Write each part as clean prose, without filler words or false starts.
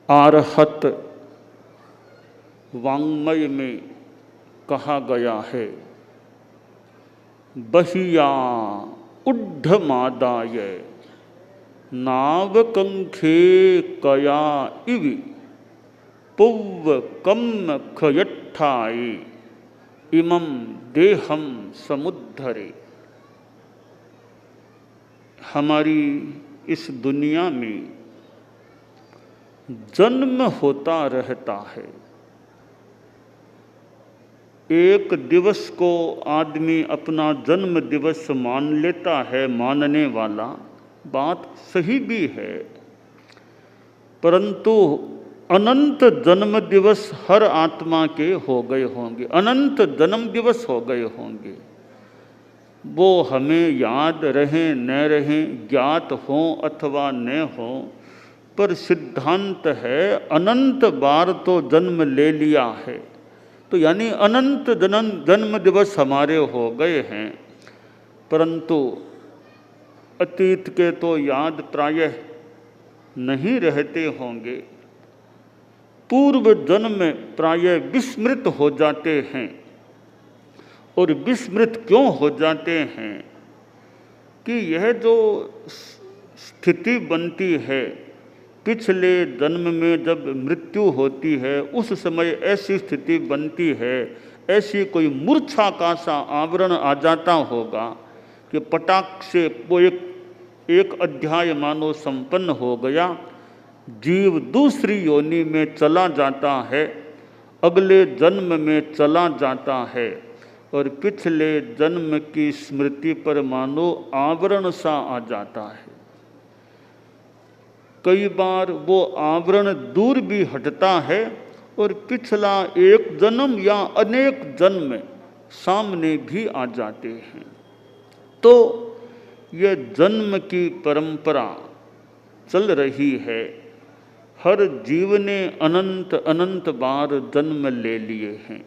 आरहत वाङ्मय में कहा गया है, बहिया उड्ढमादाय नावकंखे कया इव पुव्व कम्म खयट्ठाये इमं देहम समुद्धरे। हमारी इस दुनिया में जन्म होता रहता है। एक दिवस को आदमी अपना जन्म दिवस मान लेता है, मानने वाला बात सही भी है, परंतु अनंत जन्म दिवस हर आत्मा के हो गए होंगे, अनंत जन्म दिवस हो गए होंगे। वो हमें याद रहें न रहें, ज्ञात हों अथवा न हों, पर सिद्धांत है अनंत बार तो जन्म ले लिया है, तो यानी अनंत जन्म दिवस हमारे हो गए हैं। परंतु अतीत के तो याद प्रायः नहीं रहते होंगे, पूर्व जन्म में प्रायः विस्मृत हो जाते हैं। और विस्मृत क्यों हो जाते हैं कि यह जो स्थिति बनती है, पिछले जन्म में जब मृत्यु होती है उस समय ऐसी स्थिति बनती है, ऐसी कोई मूर्छा का सा आवरण आ जाता होगा कि पटाक से वो एक अध्याय मानो संपन्न हो गया, जीव दूसरी योनि में चला जाता है, अगले जन्म में चला जाता है और पिछले जन्म की स्मृति पर मानो आवरण सा आ जाता है। कई बार वो आवरण दूर भी हटता है और पिछला एक जन्म या अनेक जन्म सामने भी आ जाते हैं। तो यह जन्म की परंपरा चल रही है। हर जीव ने अनंत अनंत बार जन्म ले लिए हैं।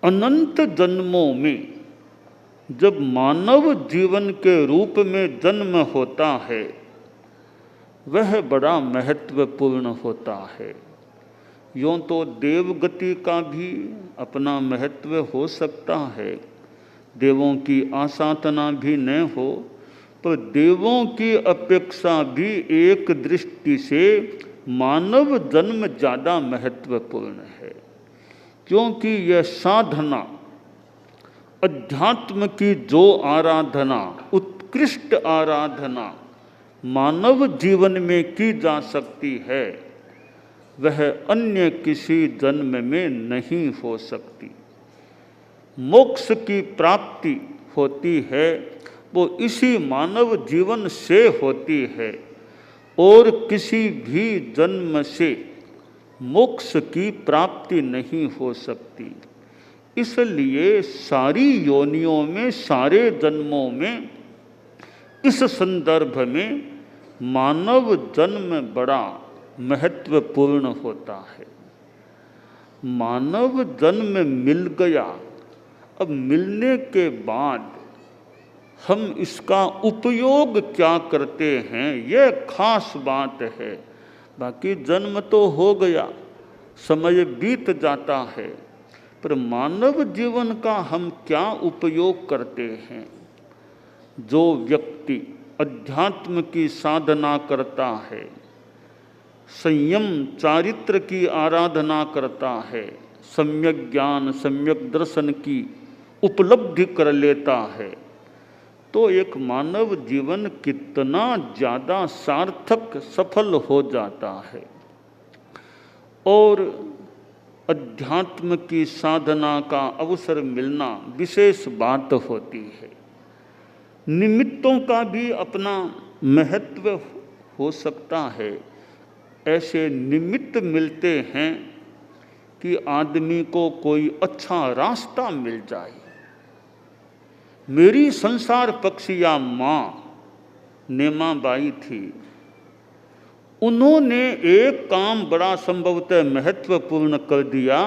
अनंत जन्मों में जब मानव जीवन के रूप में जन्म होता है, वह बड़ा महत्वपूर्ण होता है। यूँ तो देवगति का भी अपना महत्व हो सकता है, देवों की आसाधना भी न हो, तो देवों की अपेक्षा भी एक दृष्टि से मानव जन्म ज़्यादा महत्वपूर्ण है, क्योंकि यह साधना, अध्यात्म की जो आराधना, उत्कृष्ट आराधना मानव जीवन में की जा सकती है, वह अन्य किसी जन्म में नहीं हो सकती। मोक्ष की प्राप्ति होती है वो इसी मानव जीवन से होती है, और किसी भी जन्म से मोक्ष की प्राप्ति नहीं हो सकती। इसलिए सारी योनियों में, सारे जन्मों में, इस संदर्भ में मानव जन्म बड़ा महत्वपूर्ण होता है। मानव जन्म मिल गया, अब मिलने के बाद हम इसका उपयोग क्या करते हैं, यह खास बात है। बाकी जन्म तो हो गया, समय बीत जाता है, पर मानव जीवन का हम क्या उपयोग करते हैं। जो व्यक्ति अध्यात्म की साधना करता है, संयम चारित्र की आराधना करता है, सम्यक ज्ञान सम्यक दर्शन की उपलब्धि कर लेता है, तो एक मानव जीवन कितना ज़्यादा सार्थक सफल हो जाता है। और अध्यात्म की साधना का अवसर मिलना विशेष बात होती है। निमित्तों का भी अपना महत्व हो सकता है। ऐसे निमित्त मिलते हैं कि आदमी को कोई अच्छा रास्ता मिल जाए। मेरी संसार पक्षिया माँ नेमा बाई थी, उन्होंने एक काम बड़ा संभवतः महत्वपूर्ण कर दिया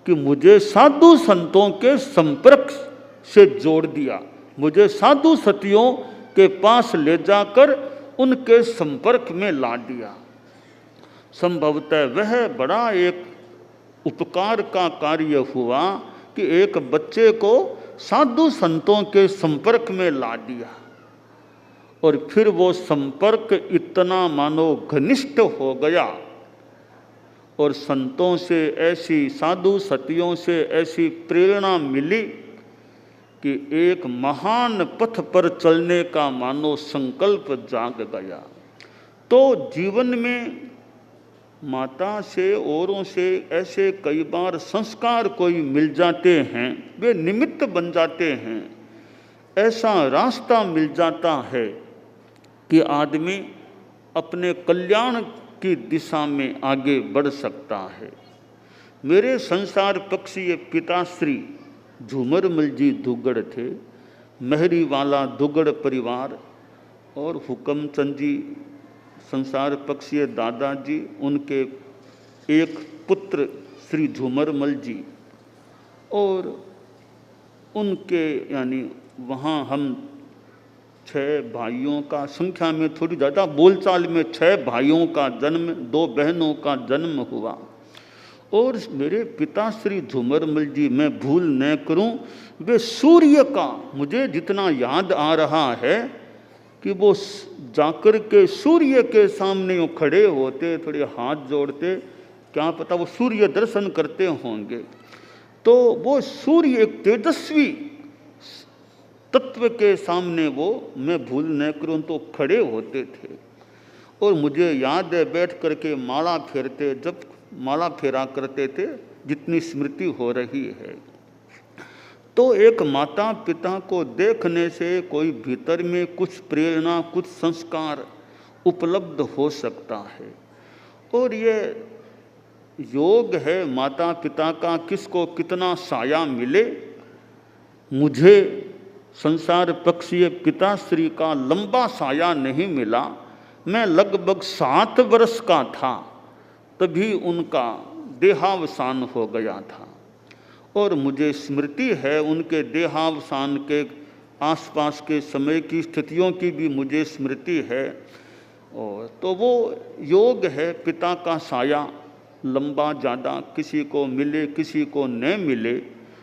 कि मुझे साधु संतों के संपर्क से जोड़ दिया, मुझे साधु सतियों के पास ले जाकर उनके संपर्क में ला दिया। संभवतः वह बड़ा एक उपकार का कार्य हुआ कि एक बच्चे को साधु संतों के संपर्क में ला दिया और फिर वो संपर्क इतना मानो घनिष्ठ हो गया और संतों से ऐसी, साधु सतियों से ऐसी प्रेरणा मिली कि एक महान पथ पर चलने का मानो संकल्प जाग गया। तो जीवन में माता से, औरों से ऐसे कई बार संस्कार कोई मिल जाते हैं, वे निमित्त बन जाते हैं, ऐसा रास्ता मिल जाता है कि आदमी अपने कल्याण की दिशा में आगे बढ़ सकता है। मेरे संसार पक्षीय पिताश्री झूमरमल जी दुग्गड़ थे, महरी वाला दुग्गड़ परिवार, और हुक्मचंद जी संसार पक्षीय दादाजी, उनके एक पुत्र श्री झूमरमल जी, और उनके यानी वहाँ हम 6 भाइयों का, संख्या में थोड़ी ज़्यादा, बोलचाल में 6 भाइयों का जन्म, 2 बहनों का जन्म हुआ। और मेरे पिता श्री झूमरमल जी, मैं भूल न करूं, वे सूर्य का, मुझे जितना याद आ रहा है कि वो जाकर के सूर्य के सामने वो खड़े होते, थोड़े हाथ जोड़ते, क्या पता वो सूर्य दर्शन करते होंगे। तो वो सूर्य एक तेजस्वी तत्व के सामने वो, मैं भूल न करूं, तो खड़े होते थे। और मुझे याद है बैठ करके माला फेरते, जब माला फेरा करते थे, जितनी स्मृति हो रही है। तो एक माता पिता को देखने से कोई भीतर में कुछ प्रेरणा, कुछ संस्कार उपलब्ध हो सकता है। और ये योग है माता पिता का, किसको कितना साया मिले। मुझे संसार पक्षीय पिताश्री का लंबा साया नहीं मिला, मैं लगभग 7 वर्ष का था तभी उनका देहावसान हो गया था। और मुझे स्मृति है उनके देहावसान के आसपास के समय की स्थितियों की भी मुझे स्मृति है। और तो वो योग है, पिता का साया लंबा ज़्यादा किसी को मिले किसी को न मिले।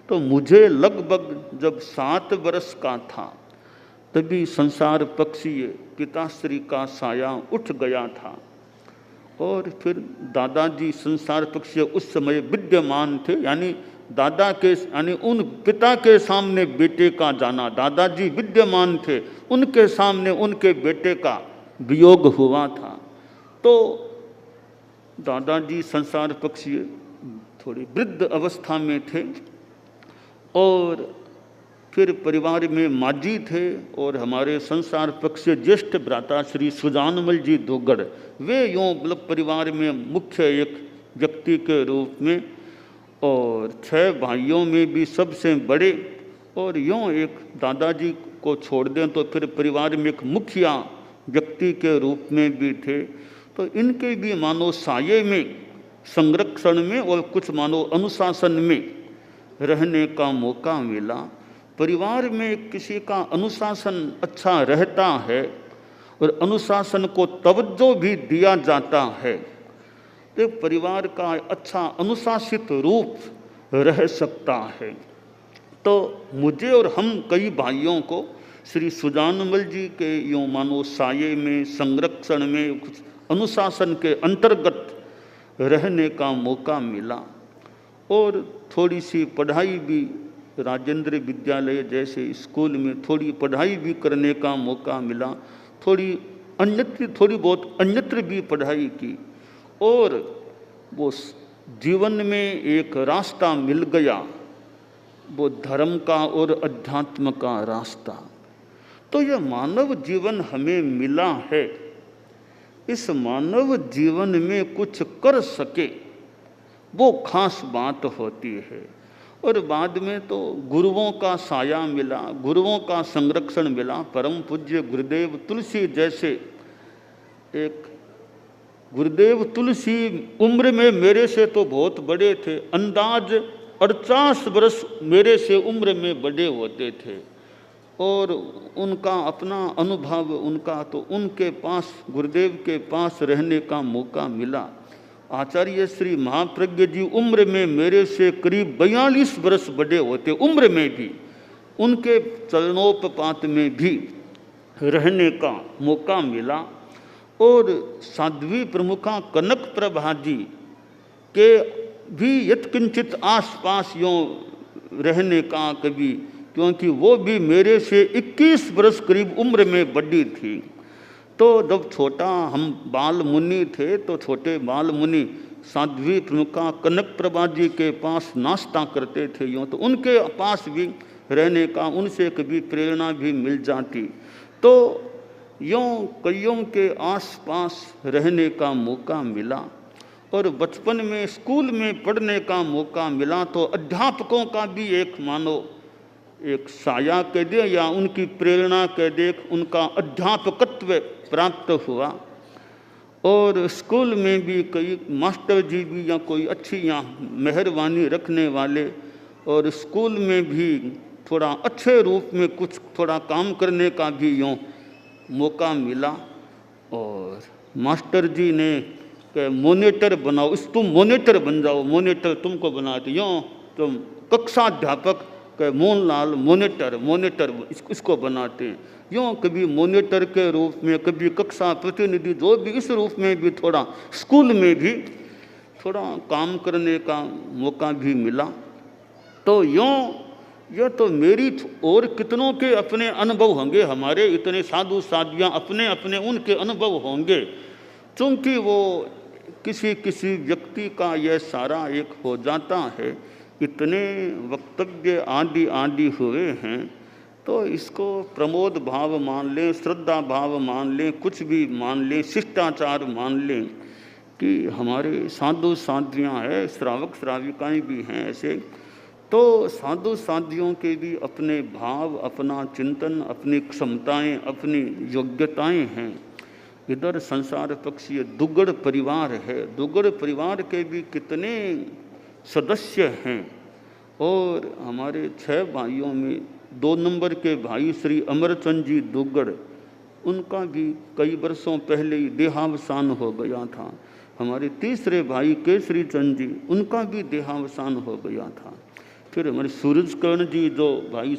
तो मुझे लगभग जब 7 वर्ष का था तभी संसार पक्षीय पिताश्री का साया उठ गया था। और फिर दादाजी संसार पक्षीय उस समय विद्यमान थे, यानी दादा के, यानी उन पिता के सामने बेटे का जाना, दादाजी विद्यमान थे, उनके सामने उनके बेटे का वियोग हुआ था। तो दादाजी संसार पक्षीय थोड़ी वृद्ध अवस्था में थे। और फिर परिवार में माजी थे और हमारे संसार पक्षीय ज्येष्ठ भ्राता श्री सुजानमल जी दुग्गड़, वे यूँ मतलब परिवार में मुख्य एक व्यक्ति के रूप में, और 6 भाइयों में भी सबसे बड़े, और यूँ एक दादाजी को छोड़ दें तो फिर परिवार में एक मुखिया व्यक्ति के रूप में भी थे। तो इनके भी मानो साये में, संरक्षण में और कुछ मानो अनुशासन में रहने का मौका मिला। परिवार में किसी का अनुशासन अच्छा रहता है और अनुशासन को तवज्जो भी दिया जाता है तो परिवार का अच्छा अनुशासित रूप रह सकता है। तो मुझे और हम कई भाइयों को श्री सुजानमल जी के यूँ मानो साये में, संरक्षण में, कुछ अनुशासन के अंतर्गत रहने का मौका मिला। और थोड़ी सी पढ़ाई भी राजेंद्र विद्यालय जैसे स्कूल में थोड़ी पढ़ाई भी करने का मौका मिला, थोड़ी बहुत अन्यत्र भी पढ़ाई की। और वो जीवन में एक रास्ता मिल गया, वो धर्म का और अध्यात्म का रास्ता। तो यह मानव जीवन हमें मिला है, इस मानव जीवन में कुछ कर सके वो खास बात होती है। और बाद में तो गुरुओं का साया मिला, गुरुओं का संरक्षण मिला। परम पूज्य गुरुदेव तुलसी जैसे एक, गुरुदेव तुलसी उम्र में मेरे से तो बहुत बड़े थे, अंदाज 48 वर्ष मेरे से उम्र में बड़े होते थे। और उनका अपना अनुभव, उनका तो उनके पास, गुरुदेव के पास रहने का मौका मिला। आचार्य श्री महाप्रज्ञ जी उम्र में मेरे से करीब 42 वर्ष बड़े होते, उम्र में भी उनके चरणोपपात में भी रहने का मौका मिला। और साध्वी प्रमुखा कनक प्रभा जी के भी यत्किंचित आसपास यूँ रहने का कभी, क्योंकि वो भी मेरे से 21 वर्ष करीब उम्र में बड़ी थी। तो जब छोटा हम बाल मुनि थे तो छोटे बाल मुनि साध्वी प्रमुखा कनक प्रभा जी के पास नाश्ता करते थे यूँ, तो उनके पास भी रहने का, उनसे कभी प्रेरणा भी मिल जाती। तो यूँ कईयों के आसपास रहने का मौका मिला। और बचपन में स्कूल में पढ़ने का मौका मिला तो अध्यापकों का भी एक मानो एक साया कह दे या उनकी प्रेरणा कह दे, उनका अध्यापकत्व प्राप्त हुआ। और स्कूल में भी कई मास्टर जी भी या कोई अच्छी या मेहरबानी रखने वाले, और स्कूल में भी थोड़ा अच्छे रूप में कुछ थोड़ा काम करने का भी यूँ मौका मिला। और मास्टर जी ने कि मॉनिटर बनाओ, इस तुम मॉनिटर बन जाओ, मॉनिटर तुमको बनाते यूँ, तुम कक्षाध्यापक के मोहनलाल मॉनिटर इसको बनाते हैं यूँ, कभी मॉनिटर के रूप में, कभी कक्षा प्रतिनिधि, जो भी इस रूप में भी थोड़ा स्कूल में भी थोड़ा काम करने का मौका भी मिला। तो यूँ यह तो मेरी और कितनों के अपने अनुभव होंगे, हमारे इतने साधु साधियाँ अपने अपने उनके अनुभव होंगे। चूँकि वो किसी किसी व्यक्ति का यह सारा एक हो जाता है, इतने वक्तव्य आदि आदि हुए हैं, तो इसको प्रमोद भाव मान लें, श्रद्धा भाव मान लें, कुछ भी मान लें, शिष्टाचार मान लें कि हमारे साधु साधियाँ हैं, श्रावक श्राविकाएँ भी हैं ऐसे। तो साधु साधियों के भी अपने भाव, अपना चिंतन, अपनी क्षमताएं, अपनी योग्यताएं हैं। इधर संसार पक्षीय दुग्गड़ परिवार है, दुग्गड़ परिवार के भी कितने सदस्य हैं। और हमारे 6 भाइयों में 2 नंबर के भाई श्री अमरचंद जी दुग्गड़, उनका भी कई वर्षों पहले ही देहावसान हो गया था। हमारे तीसरे भाई केसरी चंद जी, उनका भी देहावसान हो गया था। फिर हमारे सूरज कर्ण जी जो भाई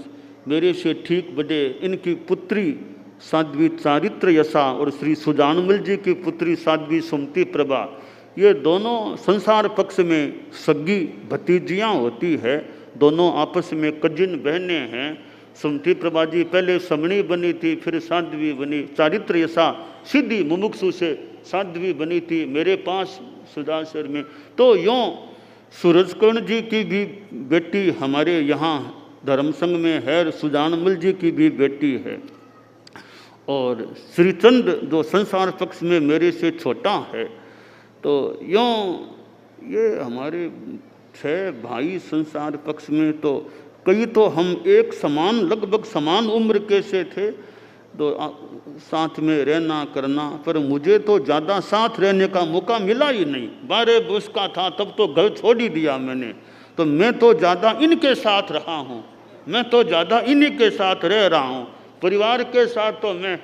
मेरे से ठीक बड़े, इनकी पुत्री साध्वी चारित्र यशा और श्री सुजानमल जी की पुत्री साध्वी सुमति प्रभा, ये दोनों संसार पक्ष में सगी भतीजियाँ होती है, दोनों आपस में कजिन बहनें हैं। सुमति प्रभा जी पहले समणी बनी थी, फिर साध्वी बनी। चारित्र यशा सीधी मुमुक्षु से साध्वी बनी थी मेरे पास सुदासर में। तो यूँ सूरज कर्ण जी की भी बेटी हमारे यहाँ धर्म संघ में है, और सुजानमल जी की भी बेटी है। और श्रीचंद जो संसार पक्ष में मेरे से छोटा है। तो यूँ ये हमारे 6 भाई संसार पक्ष में, तो कई तो हम एक समान लगभग समान उम्र के से थे, तो साथ में रहना करना, पर मुझे तो ज़्यादा साथ रहने का मौका मिला ही नहीं। 12 वर्ष का था तब तो घर छोड़ ही दिया मैंने। तो मैं तो ज़्यादा इनके साथ रहा हूँ, मैं तो ज़्यादा इन्हीं के साथ रह रहा हूँ। परिवार के साथ तो मैं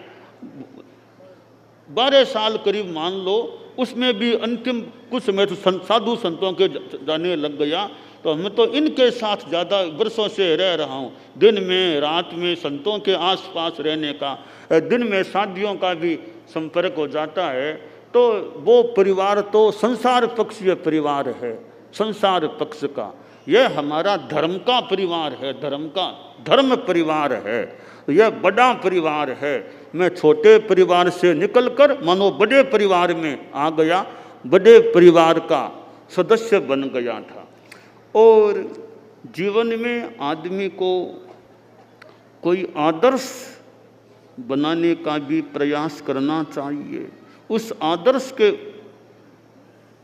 12 साल करीब मान लो, उसमें भी अंतिम कुछ समय तो साधु संतों के जाने लग गया। तो मैं तो इनके साथ ज़्यादा वर्षों से रह रहा हूँ, दिन में रात में संतों के आसपास रहने का, दिन में साधियों का भी संपर्क हो जाता है। तो वो परिवार तो संसार पक्षीय परिवार है, संसार पक्ष का। यह हमारा धर्म का परिवार है, धर्म परिवार है, यह बड़ा परिवार है। मैं छोटे परिवार से निकलकर मानो बड़े परिवार में आ गया, बड़े परिवार का सदस्य बन गया था। और जीवन में आदमी को कोई आदर्श बनाने का भी प्रयास करना चाहिए। उस आदर्श के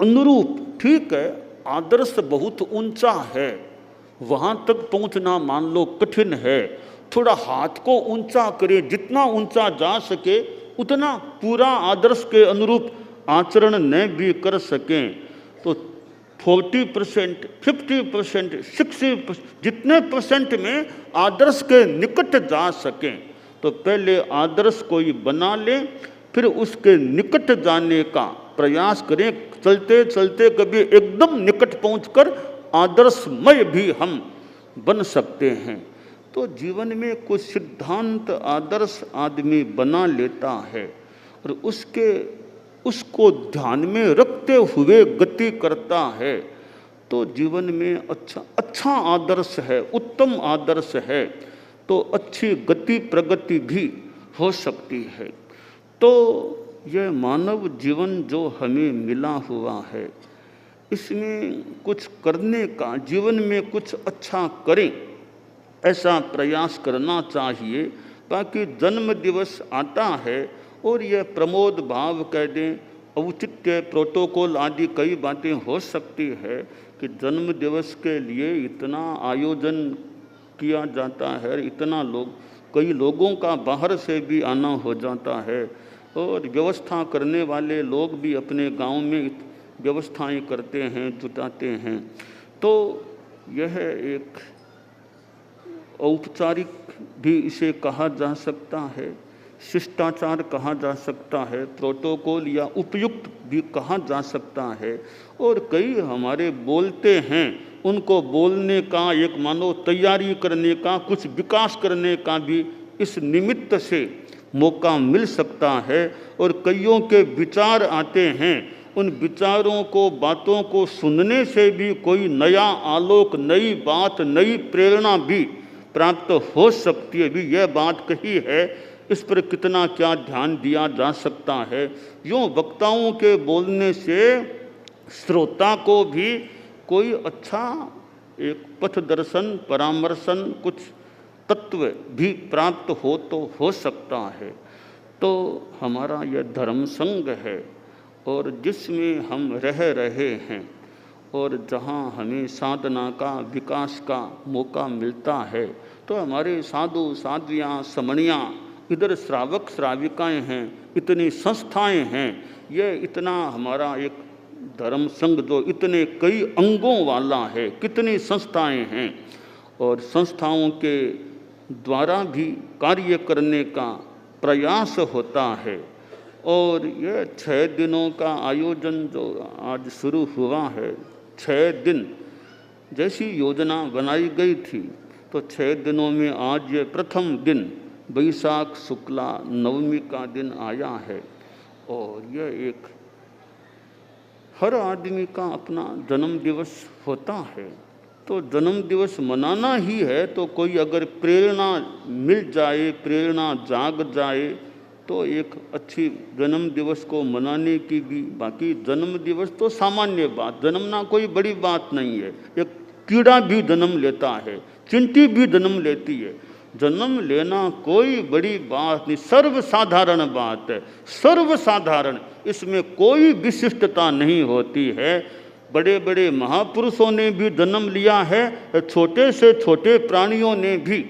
अनुरूप, ठीक है, आदर्श बहुत ऊंचा है, वहाँ तक पहुँचना मान लो कठिन है। थोड़ा हाथ को ऊंचा करें, जितना ऊंचा जा सके उतना पूरा आदर्श के अनुरूप आचरण न भी कर सकें तो 40%, 50%, 60%, जितने परसेंट में आदर्श के निकट जा सकें तो पहले आदर्श कोई बना लें, फिर उसके निकट जाने का प्रयास करें। चलते चलते कभी एकदम निकट पहुंचकर आदर्शमय भी हम बन सकते हैं। तो जीवन में कुछ सिद्धांत आदर्श आदमी बना लेता है और उसको ध्यान में रखते हुए गति करता है, तो जीवन में अच्छा आदर्श है, उत्तम आदर्श है, तो अच्छी गति प्रगति भी हो सकती है। तो यह मानव जीवन जो हमें मिला हुआ है, इसमें कुछ करने का, जीवन में कुछ अच्छा करें ऐसा प्रयास करना चाहिए। बाकी जन्म दिवस आता है और यह प्रमोद भाव कह दें, औचित्य प्रोटोकॉल आदि कई बातें हो सकती है कि जन्म दिवस के लिए इतना आयोजन किया जाता है, इतना कई लोगों का बाहर से भी आना हो जाता है और व्यवस्था करने वाले लोग भी अपने गांव में व्यवस्थाएं करते हैं, जुटाते हैं। तो यह एक औपचारिक भी इसे कहा जा सकता है, शिष्टाचार कहा जा सकता है, प्रोटोकॉल या उपयुक्त भी कहा जा सकता है। और कई हमारे बोलते हैं, उनको बोलने का, एक मानो तैयारी करने का, कुछ विकास करने का भी इस निमित्त से मौका मिल सकता है। और कईयों के विचार आते हैं, उन विचारों को, बातों को सुनने से भी कोई नया आलोक, नई बात, नई प्रेरणा भी प्राप्त हो सकती है। भी यह बात कही है, इस पर कितना क्या ध्यान दिया जा सकता है। यूँ वक्ताओं के बोलने से श्रोता को भी कोई अच्छा एक पथ दर्शन, परामर्शन, कुछ तत्व भी प्राप्त हो तो हो सकता है। तो हमारा यह धर्म संघ है और जिसमें हम रह रहे हैं और जहाँ हमें साधना का, विकास का मौका मिलता है, तो हमारे साधु साध्वियाँ, समणियाँ, इधर श्रावक श्राविकाएँ हैं, इतनी संस्थाएं हैं, यह इतना हमारा एक धर्म संघ जो इतने कई अंगों वाला है, कितनी संस्थाएं हैं और संस्थाओं के द्वारा भी कार्य करने का प्रयास होता है। और यह 6 दिनों का आयोजन जो आज शुरू हुआ है, 6 दिन जैसी योजना बनाई गई थी, तो 6 दिनों में आज ये प्रथम दिन बैसाख शुक्ला नवमी का दिन आया है। और यह एक हर आदमी का अपना जन्म दिवस होता है, तो जन्म दिवस मनाना ही है। तो कोई अगर प्रेरणा मिल जाए, प्रेरणा जाग जाए, तो एक अच्छी जन्म दिवस को मनाने की भी। बाकी जन्म दिवस तो सामान्य बात, जन्मना कोई बड़ी बात नहीं है। एक कीड़ा भी जन्म लेता है, चिंटी भी जन्म लेती है, जन्म लेना कोई बड़ी बात नहीं, सर्वसाधारण बात है, सर्वसाधारण, इसमें कोई विशिष्टता नहीं होती है। बड़े बड़े महापुरुषों ने भी जन्म लिया है, छोटे से छोटे प्राणियों ने भी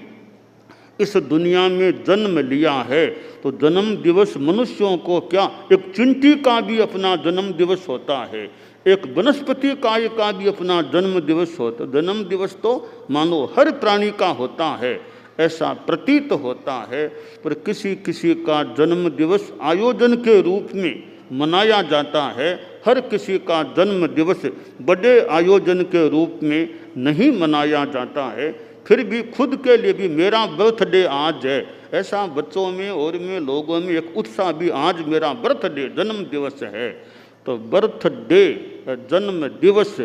इस दुनिया में जन्म लिया है। तो जन्म दिवस मनुष्यों को क्या, एक चिंटी का भी अपना जन्म दिवस होता है, एक वनस्पति काय का भी अपना जन्म दिवस होता है। जन्म दिवस तो मानो हर प्राणी का होता है, ऐसा प्रतीत होता है। पर किसी किसी का जन्म दिवस आयोजन के रूप में मनाया जाता है, हर किसी का जन्म दिवस बड़े आयोजन के रूप में नहीं मनाया जाता है। फिर भी खुद के लिए भी मेरा बर्थडे आज है, ऐसा बच्चों में और में लोगों में एक उत्साह भी, आज मेरा बर्थडे, जन्म दिवस है। तो बर्थडे, जन्म दिवस,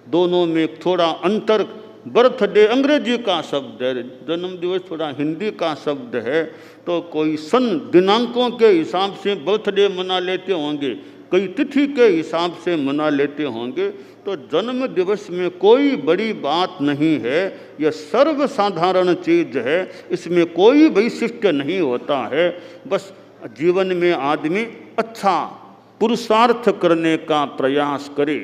दोनों में थोड़ा अंतर। बर्थडे अंग्रेजी का शब्द है, जन्म दिवस थोड़ा हिंदी का शब्द है। तो कोई सन दिनांकों के हिसाब से बर्थडे मना लेते होंगे, कई तिथि के हिसाब से मना लेते होंगे। तो जन्म दिवस में कोई बड़ी बात नहीं है, यह सर्वसाधारण चीज है, इसमें कोई वैशिष्ट्य नहीं होता है। बस जीवन में आदमी अच्छा पुरुषार्थ करने का प्रयास करे।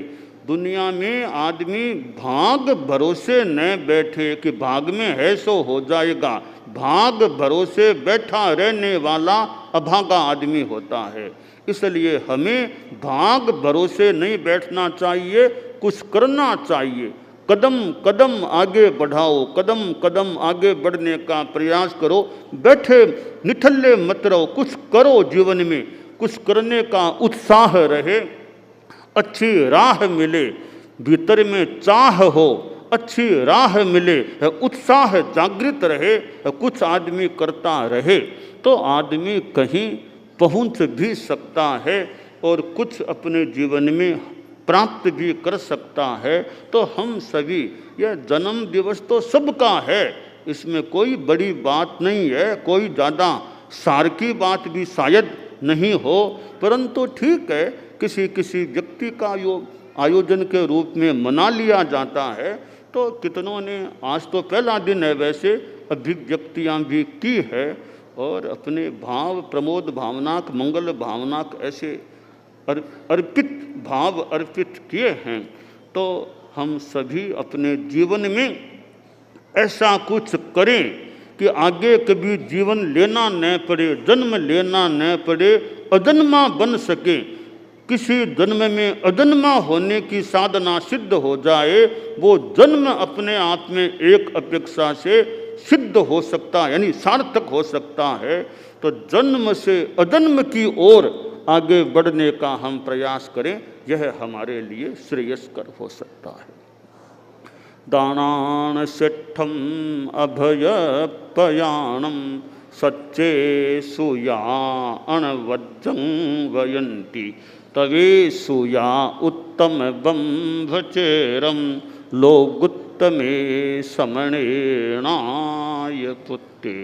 दुनिया में आदमी भाग भरोसे न बैठे कि भाग में है सो हो जाएगा। भाग भरोसे बैठा रहने वाला अभागा आदमी होता है। इसलिए हमें भाग भरोसे नहीं बैठना चाहिए, कुछ करना चाहिए। कदम कदम आगे बढ़ाओ, कदम कदम आगे बढ़ने का प्रयास करो। बैठे निठल्ले मत रहो, कुछ करो जीवन में। कुछ करने का उत्साह रहे, अच्छी राह मिले, भीतर में चाह हो, अच्छी राह मिले, उत्साह जागृत रहे, कुछ आदमी करता रहे तो आदमी कहीं पहुंच भी सकता है और कुछ अपने जीवन में प्राप्त भी कर सकता है। तो हम सभी, यह जन्म दिवस तो सबका है, इसमें कोई बड़ी बात नहीं है, कोई ज़्यादा सार की बात भी शायद नहीं हो, परंतु ठीक है किसी किसी व्यक्ति का आयोजन के रूप में मना लिया जाता है। तो कितनों ने, आज तो पहला दिन है वैसे, अभिव्यक्तियाँ भी की है और अपने भाव प्रमोद भावनाक मंगल भावनाक ऐसे अर्पित भाव अर्पित किए हैं। तो हम सभी अपने जीवन में ऐसा कुछ करें कि आगे कभी जीवन लेना न पड़े, जन्म लेना न पड़े, अजन्मा बन सके, किसी जन्म में अजन्मा होने की साधना सिद्ध हो जाए, वो जन्म अपने आप में एक अपेक्षा से सिद्ध हो सकता है, यानी सार्थक हो सकता है। तो जन्म से अजन्म की ओर आगे बढ़ने का हम प्रयास करें, यह हमारे लिए श्रेयस्कर हो सकता है। दानान सिद्धम अभयपयाणम सच्चे सुया अणवज्जं वयंती तवे सुया उत्तम बंभचेरम लोगुत्तमे समणेणाय पुत्ते।